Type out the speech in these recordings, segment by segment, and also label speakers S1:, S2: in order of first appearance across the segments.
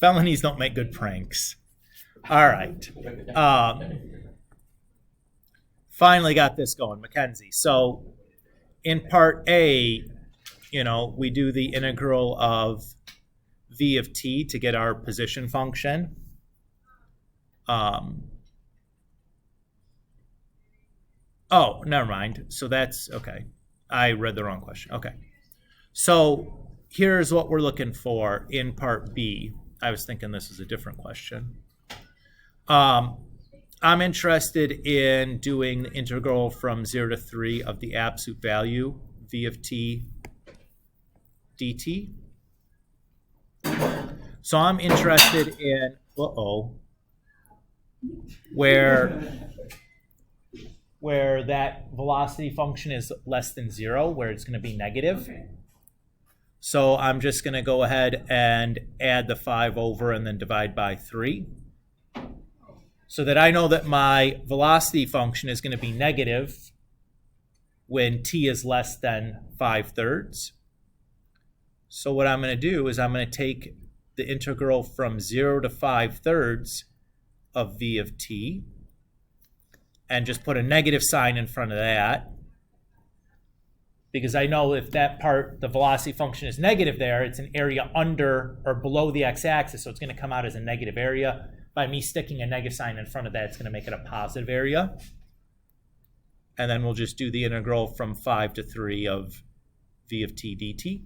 S1: Felonies don't make good pranks. All right. Finally got this going, Mackenzie. So in part A, we do the integral of v of t to get our position function. Oh, never mind. So that's, okay. I read the wrong question. Okay. So here's what we're looking for in part B. I was thinking this was a different question. I'm interested in doing the integral from 0 to 3 of the absolute value, v of t dt. So I'm interested in, where that velocity function is less than 0, where it's going to be negative. So I'm just going to go ahead and add the 5 over and then divide by 3. So that I know that my velocity function is going to be negative when t is less than 5/3. So what I'm going to do is I'm going to take the integral from 0 to 5/3 of v of t and just put a negative sign in front of that, because I know if that part, the velocity function, is negative there, it's an area under or below the x-axis, so it's going to come out as a negative area. By me sticking a negative sign in front of that, it's going to make it a positive area. And then we'll just do the integral from 5 to 3 of v of t dt.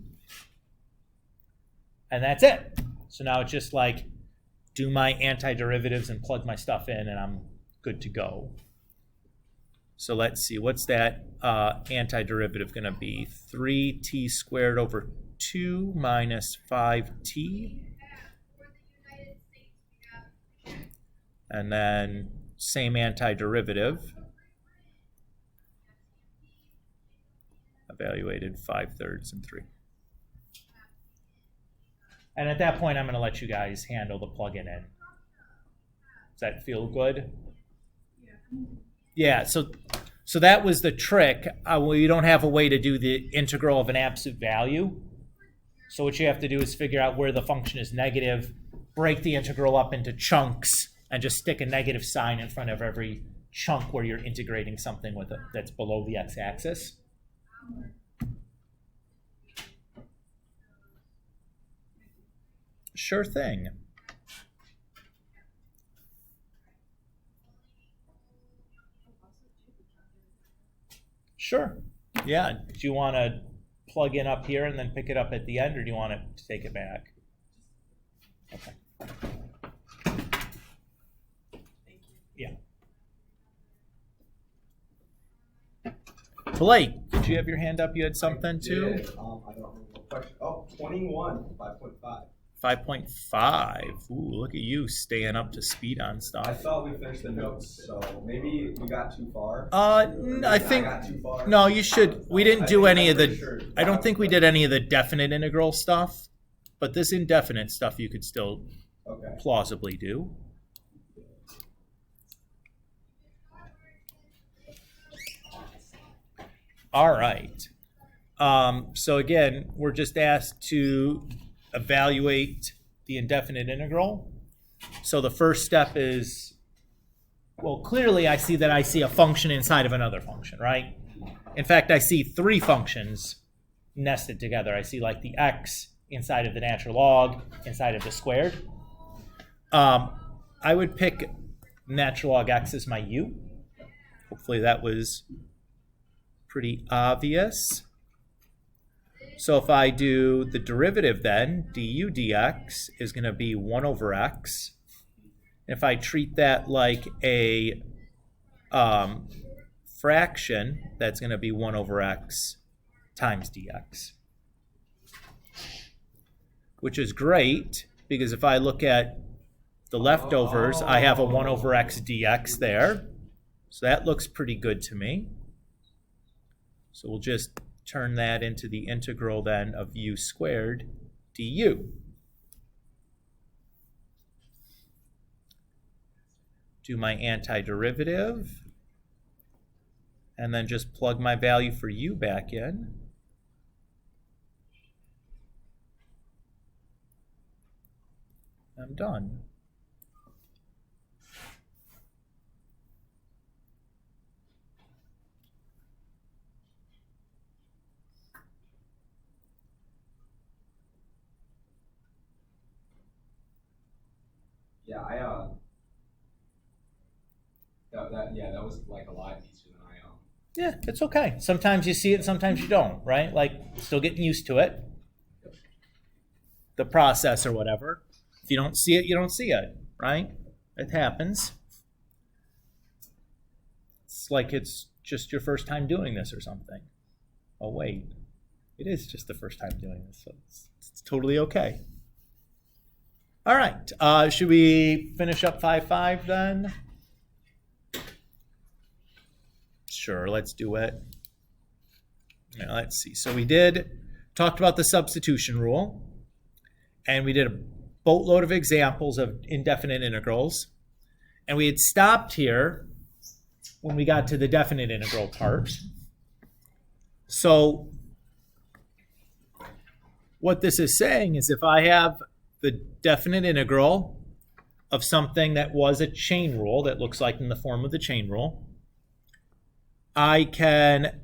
S1: And that's it. So now it's just like do my antiderivatives and plug my stuff in, and I'm good to go. So let's see, what's that antiderivative going to be? 3t squared over 2 minus 5t. And then same antiderivative, evaluated 5/3 and 3. And at that point, I'm going to let you guys handle the plug-in in. Does that feel good? Yeah, so that was the trick. We don't have a way to do the integral of an absolute value. So what you have to do is figure out where the function is negative, break the integral up into chunks, and just stick a negative sign in front of every chunk where you're integrating something with it that's below the x-axis. Sure thing. Sure. Yeah. Do you want to plug in up here and then pick it up at the end, or do you want to take it back? Okay. Yeah. Blake, did you have your hand up? You had something too?
S2: I don't remember what question. Oh, 21, 5.5.
S1: 5.5. Ooh, look at you staying up to speed on stuff.
S2: I thought we finished the notes, so maybe we got too far.
S1: I think
S2: I got too far.
S1: No, you should. We didn't do any of the. Sure. I don't think we did any of the definite integral stuff, but this indefinite stuff you could still plausibly do. All right. So again, we're just asked to evaluate the indefinite integral. So the first step is, well, clearly I see a function inside of another function, right? In fact, I see 3 functions nested together. I see like the x inside of the natural log, inside of the squared. I would pick natural log x as my u. Hopefully that was pretty obvious. So if I do the derivative then, du dx is going to be 1 over x. If I treat that like a fraction, that's going to be 1 over x times dx. Which is great, because if I look at the leftovers, I have a 1 over x dx there. So that looks pretty good to me. So we'll just turn that into the integral then of u squared du. Do my antiderivative, and then just plug my value for u back in. I'm done.
S2: Yeah, that was like a lot easier than I
S1: Yeah, it's okay. Sometimes you see it, sometimes you don't, right? Like, still getting used to it, the process or whatever. If you don't see it, you don't see it, right? It happens. It's like it's just your first time doing this or something. Oh, wait. It is just the first time doing this, so it's totally okay. All right. Should we finish up 5-5 then? Sure, let's do it. Now, let's see. So we talked about the substitution rule, and we did a boatload of examples of indefinite integrals, and we had stopped here when we got to the definite integral part. So what this is saying is if I have the definite integral of something that was a chain rule that looks like in the form of the chain rule, I can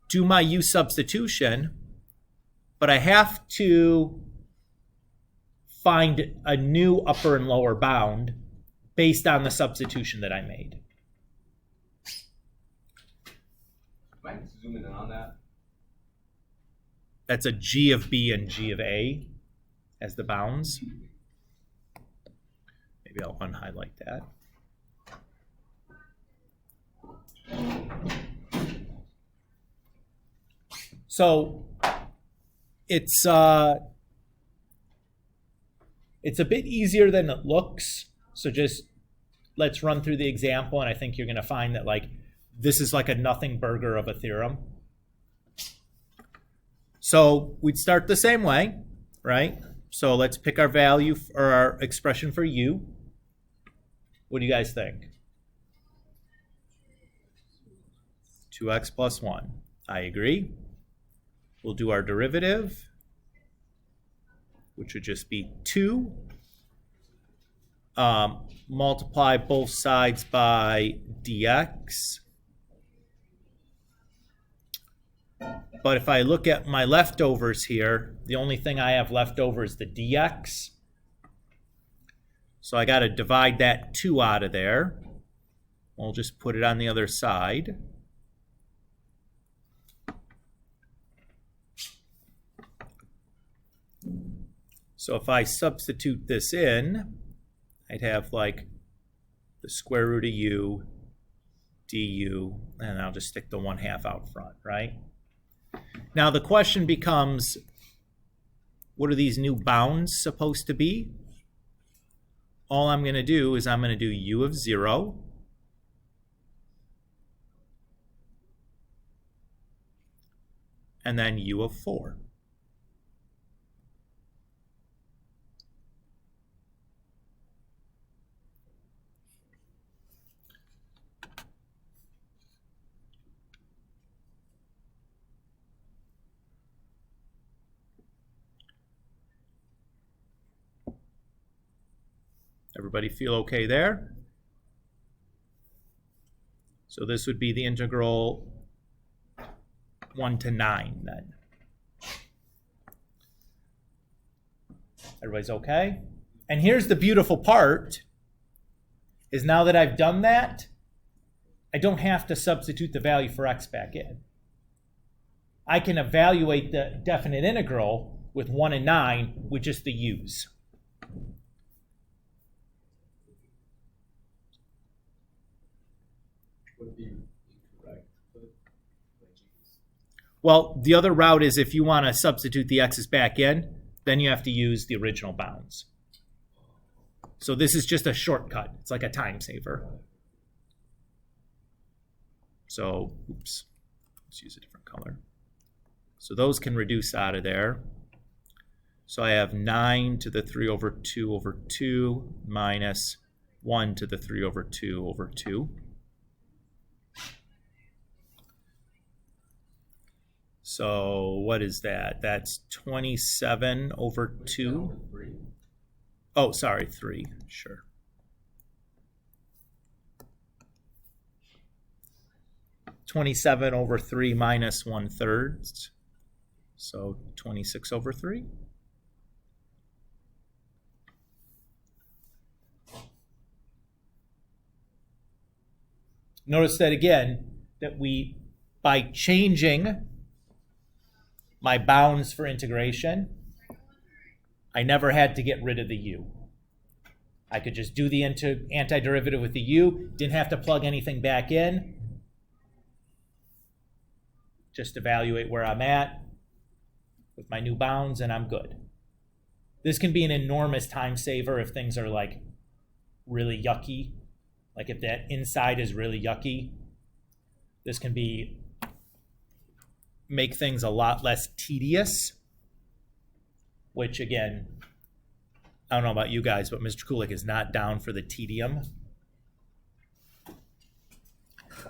S1: do my u substitution, but I have to find a new upper and lower bound based on the substitution that I made.
S2: Mind zooming in on that?
S1: That's a g of b and g of a as the bounds. Maybe I'll unhighlight that. So it's a bit easier than it looks. So just let's run through the example, and I think you're going to find that like this is like a nothing burger of a theorem. So we'd start the same way, right? So let's pick our value or our expression for u. What do you guys think? 2x plus 1. I agree. We'll do our derivative, which would just be 2. Multiply both sides by dx. But if I look at my leftovers here, the only thing I have left over is the dx. So I got to divide that 2 out of there. We'll just put it on the other side. So if I substitute this in, I'd have like the square root of u du, and I'll just stick the 1/2 out front, right? Now the question becomes, what are these new bounds supposed to be? All I'm going to do is I'm going to do u of 0 and then u of 4. Everybody feel okay there? So this would be the integral 1 to 9 then. Everybody's okay? And here's the beautiful part, is now that I've done that, I don't have to substitute the value for x back in. I can evaluate the definite integral with 1 and 9 with just the u's.
S2: Would be incorrect.
S1: Well, the other route is if you want to substitute the x's back in, then you have to use the original bounds. So this is just a shortcut. It's like a time saver. So, oops, let's use a different color. So those can reduce out of there. So I have 9 to the 3 over 2 over 2 minus 1 to the 3 over 2 over 2. So what is that? That's 27 over 2. Oh, sorry, 3, sure. (27/3 minus 1/3, so 26/3. Notice that again, that by changing my bounds for integration, I never had to get rid of the u. I could just do the antiderivative with the u, didn't have to plug anything back in, just evaluate where I'm at with my new bounds, and I'm good. This can be an enormous time saver if things are like really yucky. Like if that inside is really yucky, this can make things a lot less tedious, which again, I don't know about you guys, but Mr. Kulik is not down for the tedium.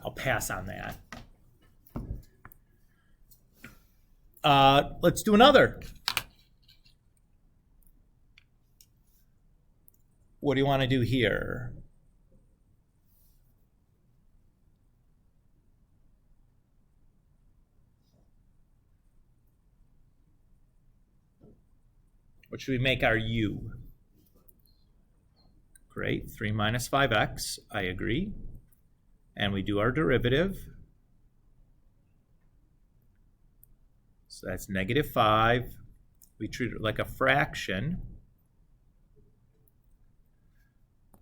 S1: I'll pass on that. Let's do another. What do you want to do here? What should we make our u? Great, 3 minus 5x, I agree. And we do our derivative. So that's -5. We treat it like a fraction.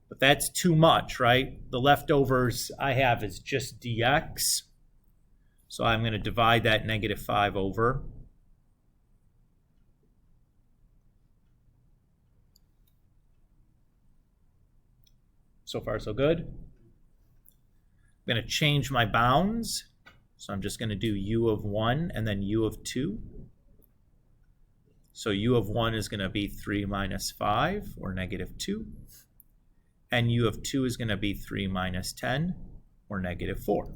S1: But that's too much, right? The leftovers I have is just dx. So I'm going to divide that -5 over. So far, so good. I'm going to change my bounds. So I'm just going to do u of 1 and then u of 2. So u of 1 is going to be 3 minus 5, or -2. And u of 2 is going to be 3 minus 10, or -4.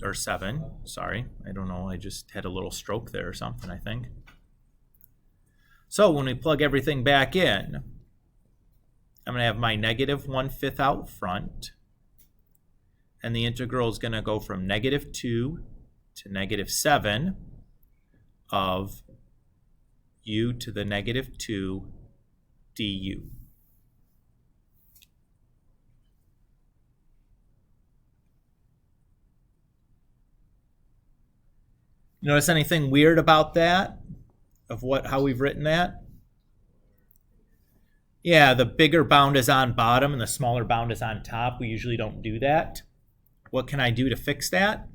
S1: Or 7, sorry. I don't know, I just had a little stroke there or something, I think. So when we plug everything back in, I'm going to have my -1/5 out front. And the integral is going to go from -2 to -7 of u to the -2 du. Notice anything weird about that? Of how we've written that? Yeah, the bigger bound is on bottom and the smaller bound is on top. We usually don't do that. What can I do to fix that?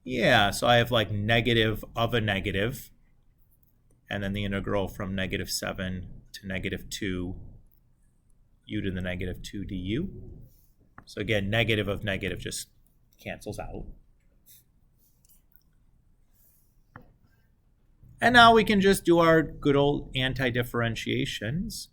S1: Yeah, so I have like negative of a negative, and then the integral from -7 to -2 u to the -2 du. So again, negative of negative just cancels out. And now we can just do our good old anti-differentiations.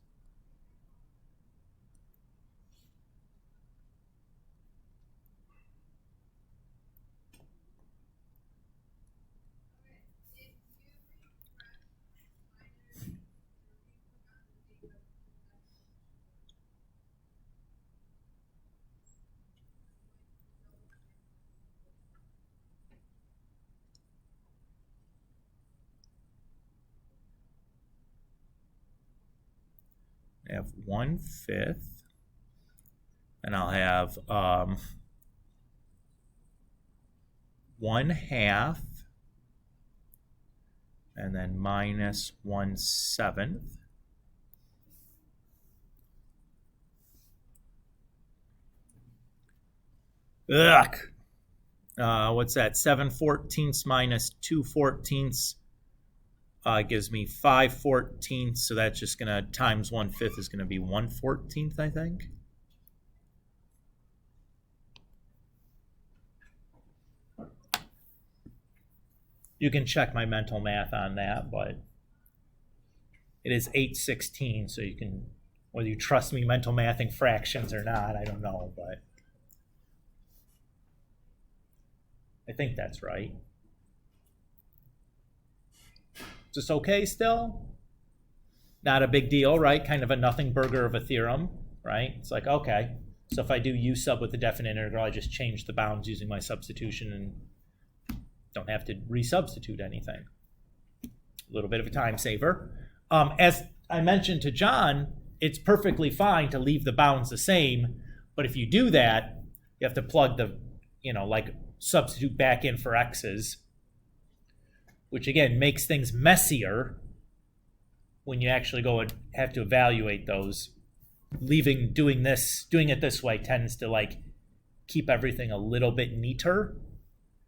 S1: I have 1/5, and I'll have 1/2, and then minus 1/7. Ugh. What's that? 7/14 minus 2/14 gives me 5/14. So that's just going to times 1/5 is going to be 1/14, I think. You can check my mental math on that, but it is 8/16. So you can, whether you trust me mental mathing fractions or not, I don't know, but. I think that's right. Is this okay still? Not a big deal, right? Kind of a nothing burger of a theorem, right? It's like, okay, so if I do u sub with the definite integral, I just change the bounds using my substitution and don't have to resubstitute anything. A little bit of a time saver. As I mentioned to John, it's perfectly fine to leave the bounds the same, but if you do that, you have to plug the, like substitute back in for x's, which again makes things messier when you actually go and have to evaluate those. Doing it this way tends to like keep everything a little bit neater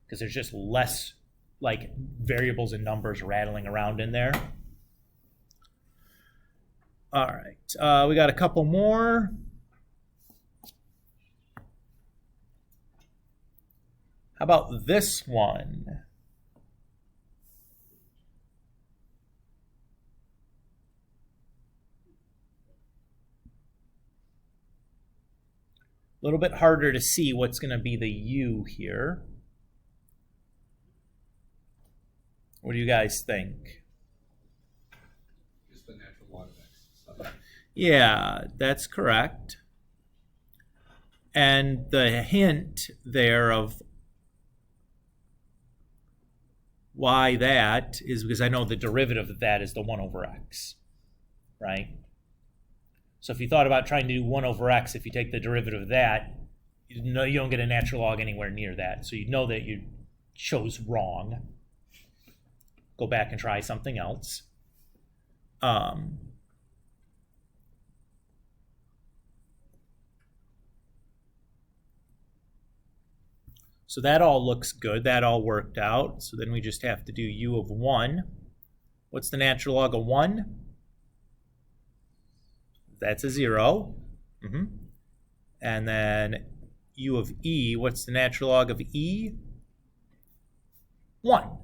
S1: because there's just less like variables and numbers rattling around in there. All right, we got a couple more. How about this one? A little bit harder to see what's going to be the u here. What do you guys think?
S3: Just the natural log of x.
S1: Yeah, that's correct. And the hint there of why that is because I know the derivative of that is the 1 over x, right? So if you thought about trying to do 1 over x, if you take the derivative of that, you don't get a natural log anywhere near that. So you know that you chose wrong. Go back and try something else. So that all looks good. That all worked out. So then we just have to do u of 1. What's the natural log of 1? That's a 0. And then u of e, what's the natural log of e? 1.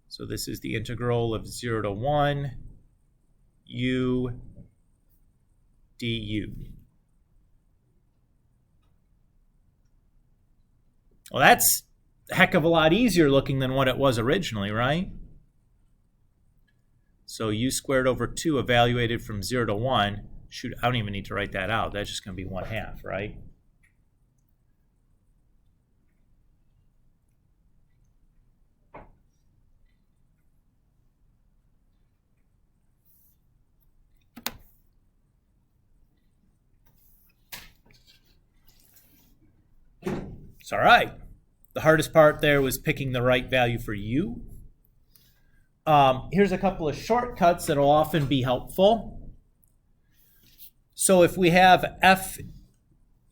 S1: So this is the integral of 0 to 1 u du. Well, that's a heck of a lot easier looking than what it was originally, right? So u squared over 2 evaluated from 0 to 1. Shoot, I don't even need to write that out. That's just going to be 1/2, right? It's all right. The hardest part there was picking the right value for u. Here's a couple of shortcuts that will often be helpful. So if we have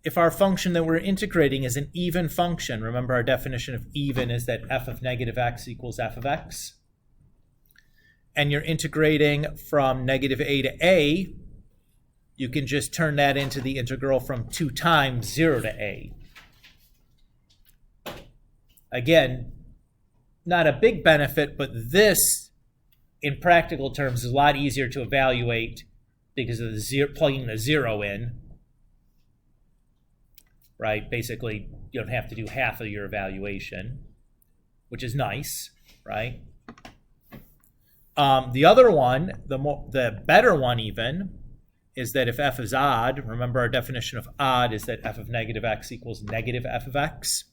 S1: if our function that we're integrating is an even function, remember our definition of even is that f of negative x equals f of x. And you're integrating from negative a to a, you can just turn that into the integral from 2 times 0 to a. Again, not a big benefit, but this, in practical terms, is a lot easier to evaluate because of the plugging the 0 in, right? Basically, you don't have to do half of your evaluation, which is nice, right? The other one, the better one even, is that if f is odd, remember our definition of odd is that f of negative x equals negative f of x.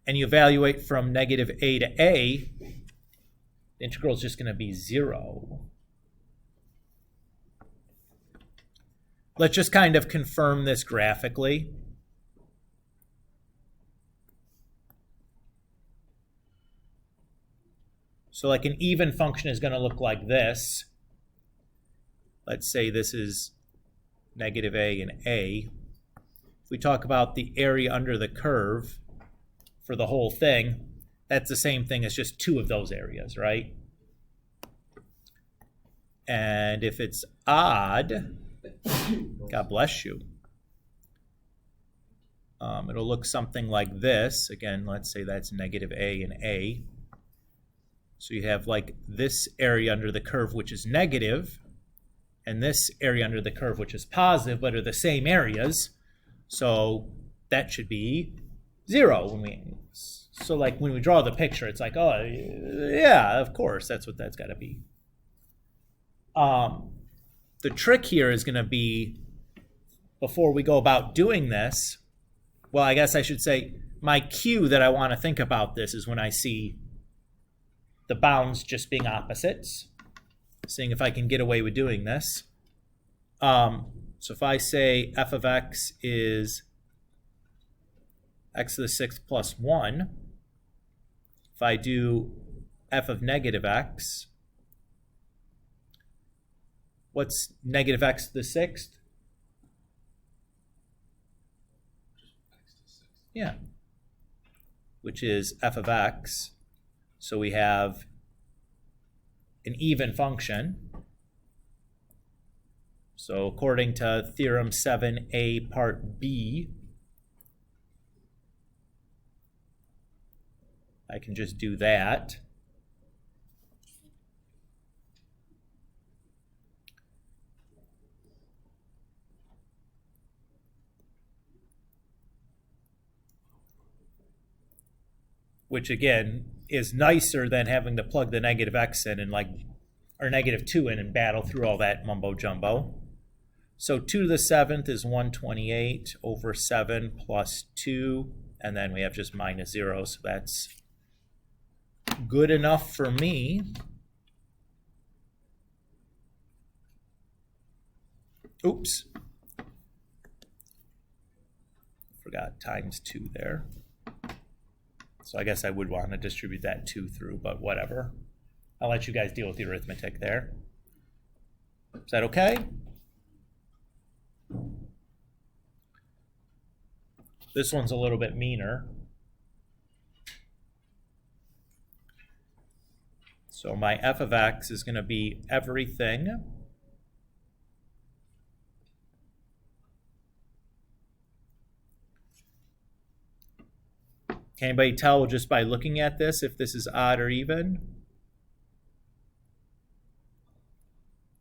S1: And you evaluate from negative a to a, the integral is just going to be 0. Let's just kind of confirm this graphically. So like an even function is going to look like this. Let's say this is negative a and a. If we talk about the area under the curve for the whole thing, that's the same thing as just 2 of those areas, right? And if it's odd, God bless you, it'll look something like this. Again, let's say that's negative a and a. So you have like this area under the curve, which is negative, and this area under the curve, which is positive, but are the same areas. So that should be 0 when we, so like when we draw the picture, it's like, oh yeah, of course, that's what that's got to be. The trick here is going to be, before we go about doing this, well, I guess I should say my cue that I want to think about this is when I see the bounds just being opposites, seeing if I can get away with doing this. So if I say f of x is x to the 6th plus 1, if I do f of negative x, what's negative x to the 6th? Yeah, which is f of x. So we have an even function. So according to theorem 7a part B, I can just do that. Which again is nicer than having to plug the negative x in and or negative 2 in and battle through all that mumbo jumbo. So 2 to the 7th is 128 over 7 plus 2, and then we have just minus 0, so that's good enough for me. Oops. Forgot times 2 there. So I guess I would want to distribute that 2 through, but whatever. I'll let you guys deal with the arithmetic there. Is that okay? This one's a little bit meaner. So my f of x is going to be everything can anybody tell just by looking at this if this is odd or even?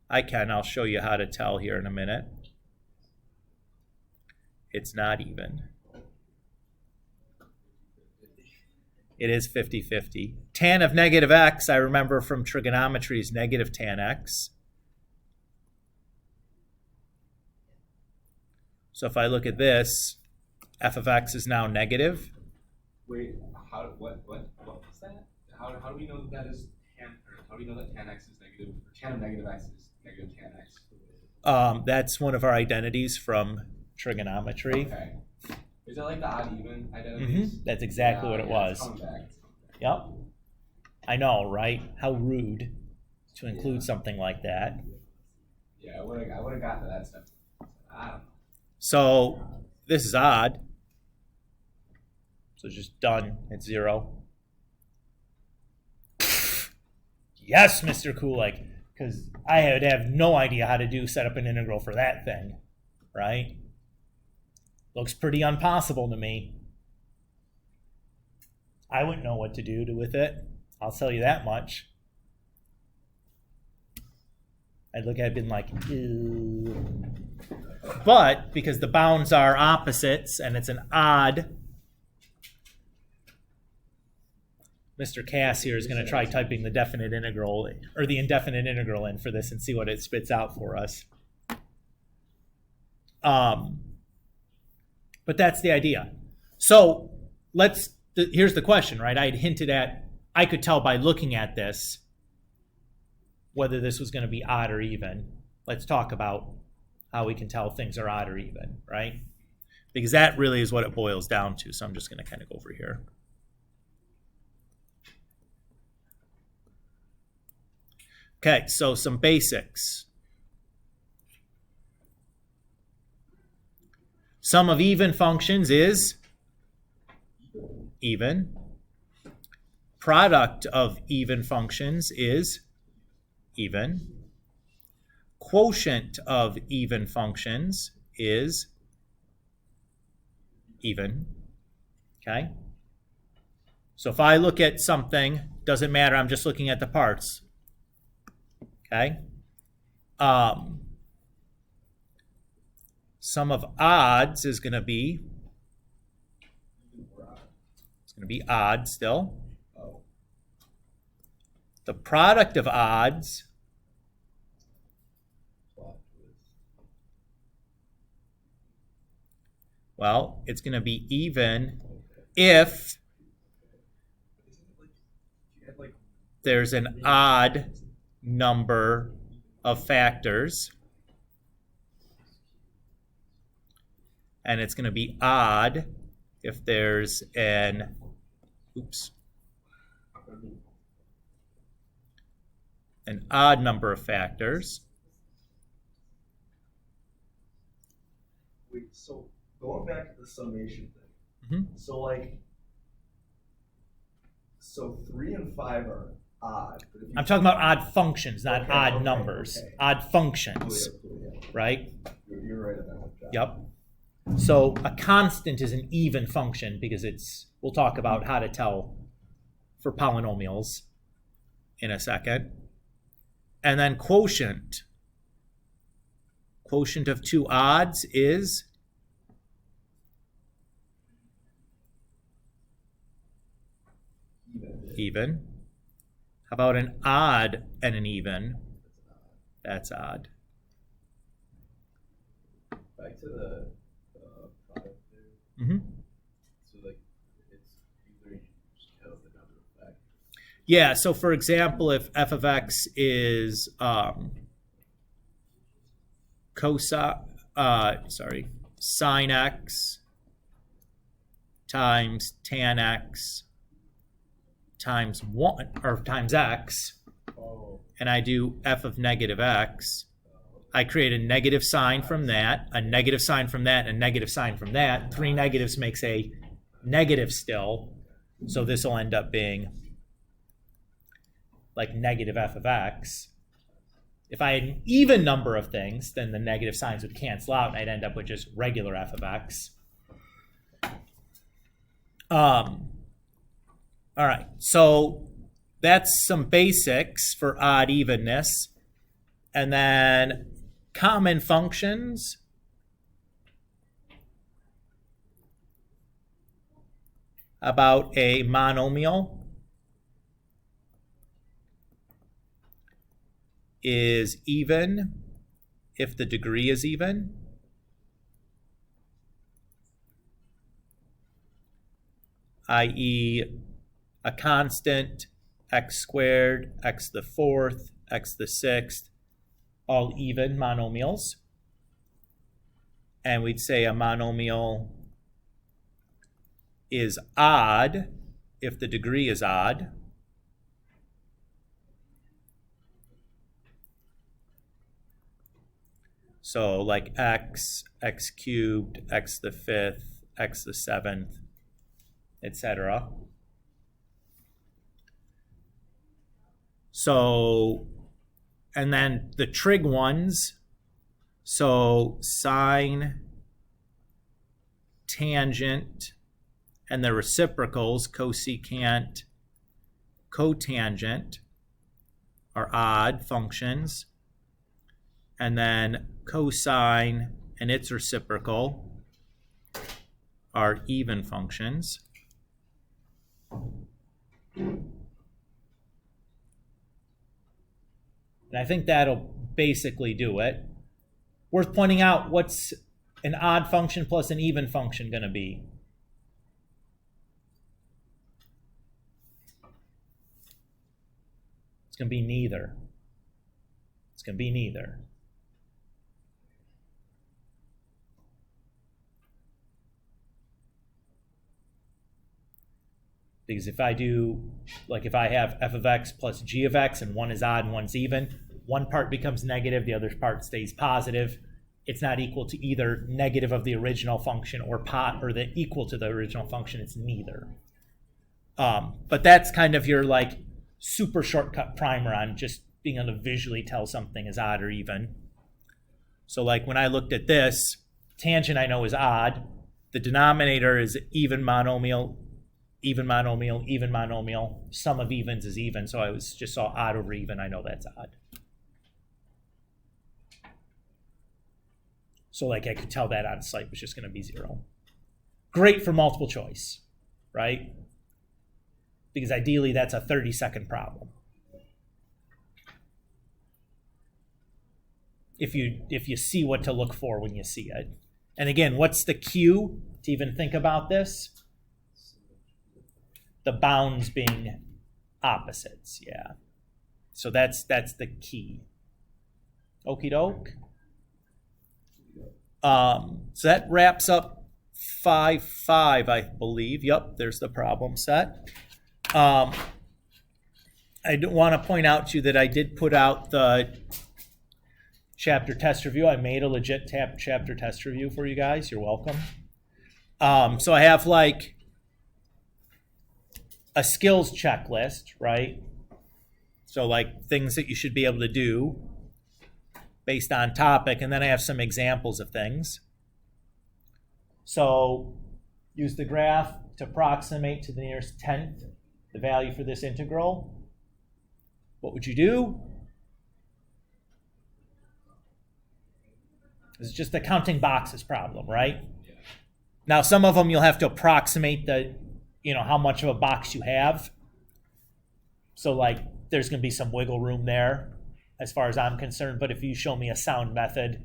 S1: I can. I'll show you how to tell here in a minute. It's not even. It is 50-50. Tan of negative x, I remember from trigonometry, is negative tan x. So if I look at this, f of x is now negative.
S3: Wait, what was that? How do we know that is tan, or how do we know that tan x is negative, or tan of negative x is negative tan x?
S1: That's one of our identities from trigonometry.
S3: Okay. Is that like the odd even identities?
S1: Mm-hmm. That's exactly what it was.
S3: It's coming back.
S1: Yep. I know, right? How rude to include something like that.
S3: Yeah, I would have gotten to that step. I don't know.
S1: So this is odd. So just done at 0. Yes, Mr. Kulik, because I would have no idea how to set up an integral for that thing, right? Looks pretty impossible to me. I wouldn't know what to do with it. I'll tell you that much. I'd look at it and been like, ew. But because the bounds are opposites and it's an odd, Mr. Cass here is going to try typing the definite integral or the indefinite integral in for this and see what it spits out for us. But that's the idea. So here's the question, right? I had hinted at, I could tell by looking at this whether this was going to be odd or even. Let's talk about how we can tell things are odd or even, right? Because that really is what it boils down to. So I'm just going to kind of go over here. Okay, so some basics. Sum of even functions is even. Product of even functions is even. Quotient of even functions is even. Okay? So if I look at something, doesn't matter, I'm just looking at the parts. Okay? sum of odds is going to be, it's going to be odd still.
S2: Oh.
S1: The product of odds well, it's going to be even if there's an odd number of factors. And it's going to be odd if there's an, an odd number of factors.
S2: Wait, so going back to the summation thing.
S1: Mm-hmm.
S2: So so 3 and 5 are odd. But if you
S1: I'm talking about odd functions, not
S2: Okay,
S1: odd
S2: okay,
S1: numbers.
S2: okay.
S1: Odd functions,
S2: yeah.
S1: right?
S2: You're right about that.
S1: Yep. So a constant is an even function because we'll talk about how to tell for polynomials in a second. And then quotient. Quotient of two odds is even. How about an odd and an even? That's odd.
S4: Back to the product there.
S1: Mm-hmm.
S4: So it's either you just count the number of factors.
S1: Yeah, so for example, if f of x is sine x times tan x times 1 or times x, and I do f of negative x, I create a negative sign from that, a negative sign from that, and a negative sign from that. 3 negatives makes a negative still, so this will end up being like negative f of x. If I had an even number of things, then the negative signs would cancel out, and I'd end up with just regular f of x. All right, so that's some basics for odd evenness. And then common functions. About a monomial is even if the degree is even. I.e., a constant, x squared, x the fourth, x the sixth, all even monomials. And we'd say a monomial is odd if the degree is odd. So like x, x cubed, x the fifth, x the seventh, etc. So, and then the trig ones, so sine, tangent, and the reciprocals, cosecant, cotangent, are odd functions. And then cosine and its reciprocal are even functions. And I think that'll basically do it. Worth pointing out, what's an odd function plus an even function going to be? It's going to be neither. It's going to be neither. Because if I do, like if I have f of x plus g of x and one is odd and one's even, one part becomes negative, the other part stays positive. It's not equal to either negative of the original function or the equal to the original function. It's neither. But that's kind of your like super shortcut primer on just being able to visually tell something is odd or even. So like when I looked at this, tangent I know is odd. The denominator is even monomial, even monomial, even monomial. Sum of evens is even, so I just saw odd over even. I know that's odd. So like I could tell that on site was just going to be 0. Great for multiple choice, right? Because ideally that's a 30-second problem. If you see what to look for when you see it. And again, what's the cue to even think about this? The bounds being opposites, yeah. So that's the key. Okie doke. So that wraps up 5.5, I believe. Yep, there's the problem set. I want to point out to you that I did put out the chapter test review. I made a legit chapter test review for you guys. You're welcome. So I have like a skills checklist, right? So like things that you should be able to do based on topic, and then I have some examples of things. So use the graph to approximate to the nearest tenth the value for this integral. What would you do? It's just a counting boxes problem, right?
S3: Yeah.
S1: Now some of them you'll have to approximate the, how much of a box you have. So like there's going to be some wiggle room there as far as I'm concerned, but if you show me a sound method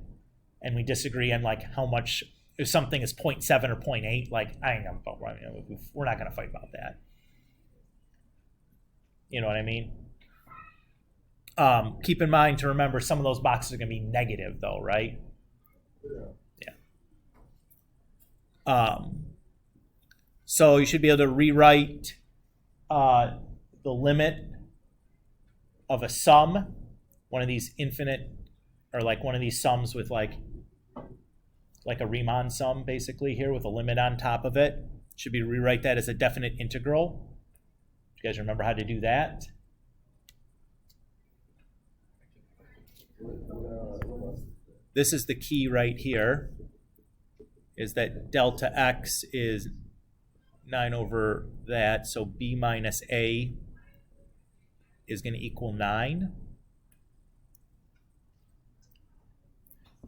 S1: and we disagree on like how much, if something is 0.7 or 0.8, like we're not going to fight about that. You know what I mean? Keep in mind to remember some of those boxes are going to be negative though, right? Yeah. So you should be able to rewrite the limit of a sum, one of these infinite, or like one of these sums with like a Riemann sum basically here with a limit on top of it. Should be rewrite that as a definite integral. You guys remember how to do that? This is the key right here, is that delta x is 9 over that, so b minus a is going to equal 9.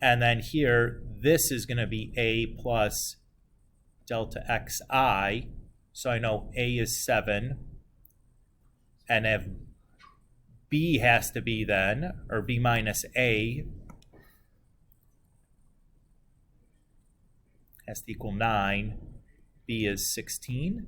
S1: And then here, this is going to be a plus delta xi, so I know a is 7, and if b has to be then, or b minus a has to equal 9, b is 16.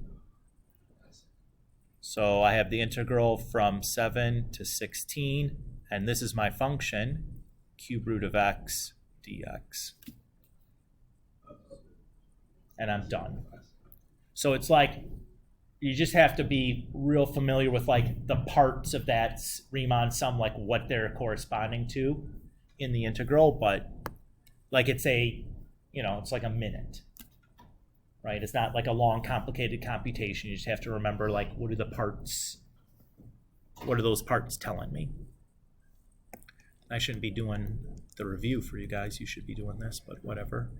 S1: So I have the integral from 7 to 16, and this is my function, cube root of x dx. And I'm done. So it's like, you just have to be real familiar with like the parts of that Riemann sum, like what they're corresponding to in the integral, but like it's it's like a minute, right? It's not like a long, complicated computation. You just have to remember like what are those parts telling me? I shouldn't be doing the review for you guys. You should be doing this, but whatever.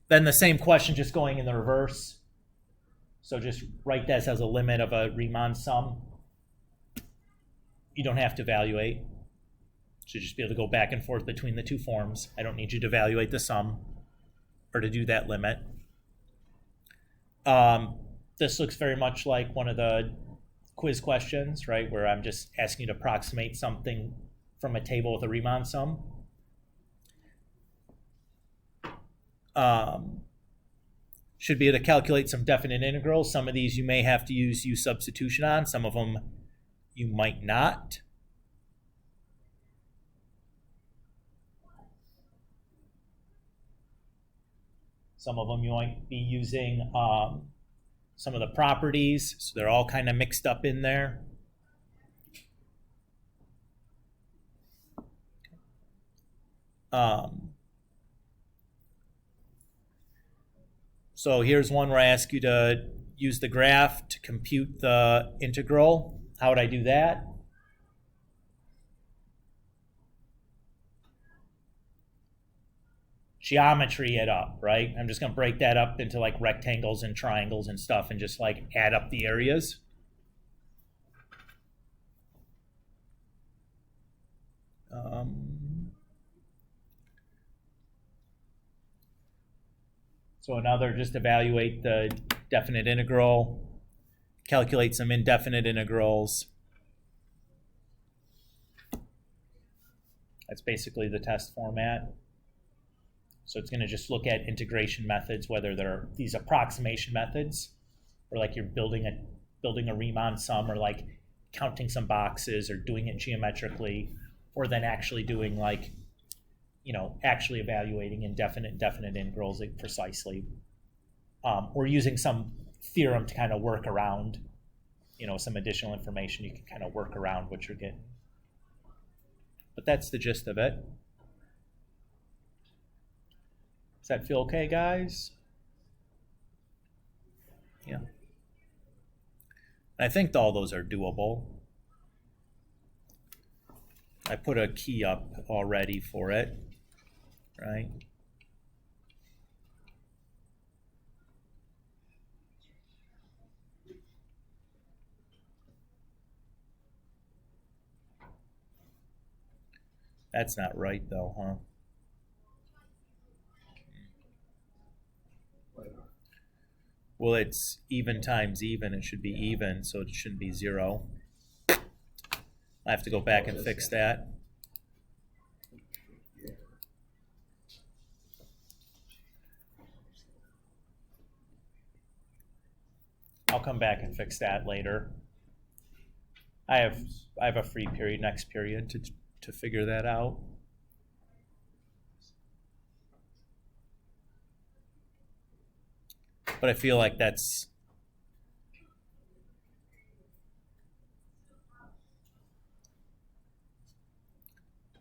S1: Then the same question just going in the reverse. So just write this as a limit of a Riemann sum. You don't have to evaluate. Should just be able to go back and forth between the two forms. I don't need you to evaluate the sum or to do that limit. This looks very much like one of the quiz questions, right, where I'm just asking you to approximate something from a table with a Riemann sum. Should be able to calculate some definite integrals. Some of these you may have to use U substitution on. Some of them you might not. Some of them you might be using some of the properties, so they're all kind of mixed up in there. So here's one where I ask you to use the graph to compute the integral. How would I do that? Geometry it up, right? I'm just going to break that up into like rectangles and triangles and stuff and just like add up the areas. So another, just evaluate the definite integral, calculate some indefinite integrals. That's basically the test format. So it's going to just look at integration methods, whether they're these approximation methods, or like you're building a Riemann sum, or like counting some boxes, or doing it geometrically, or then actually doing like, actually evaluating indefinite and definite integrals precisely, or using some theorem to kind of work around, some additional information. You can kind of work around what you're getting. But that's the gist of it. Does that feel okay, guys? Yeah. I think all those are doable. I put a key up already for it, right? That's not right though, huh? Well, it's even times even. It should be even, so it shouldn't be 0. I have to go back and fix that. I'll come back and fix that later. I have a free period next period to figure that out. But I feel like that's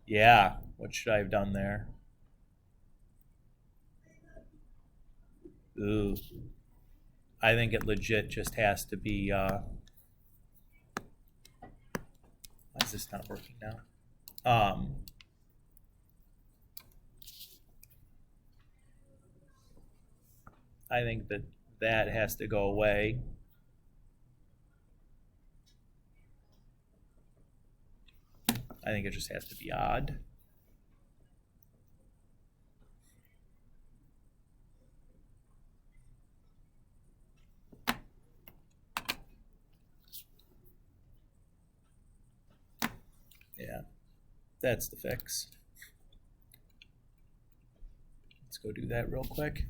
S1: yeah, what should I have done there? Ooh. I think it legit just has to be why is this not working now? I think that has to go away. I think it just has to be odd. Yeah, that's the fix. Let's go do that real quick.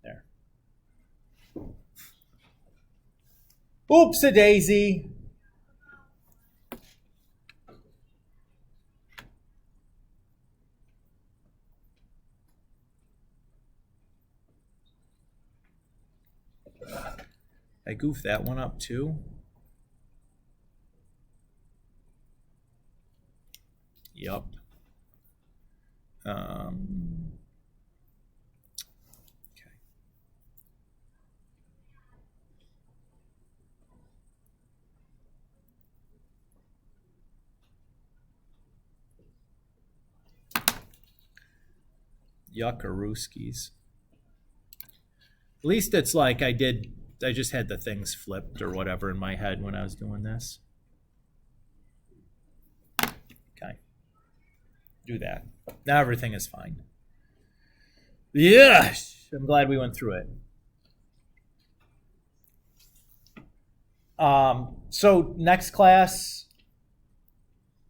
S1: There. Oops-a-daisy. I goofed that one up too. Yup. Okay. Yuckarooskies. At least it's like I just had the things flipped or whatever in my head when I was doing this. Okay. Do that. Now everything is fine. Yeah, I'm glad we went through it. So next class,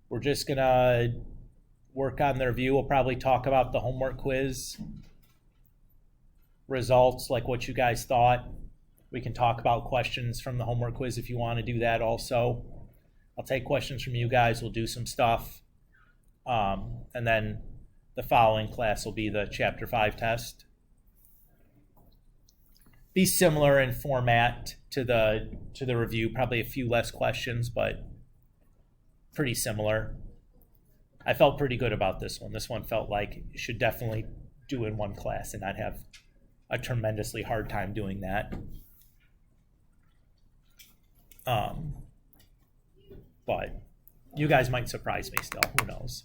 S1: we're just gonna work on the review. We'll probably talk about the homework quiz results, like what you guys thought. We can talk about questions from the homework quiz if you want to do that also. I'll take questions from you guys. We'll do some stuff. And then the following class will be the Chapter 5 test. Be similar in format to the review, probably a few less questions, but pretty similar. I felt pretty good about this one. This one felt like you should definitely do in one class and not have a tremendously hard time doing that. But you guys might surprise me still. Who knows?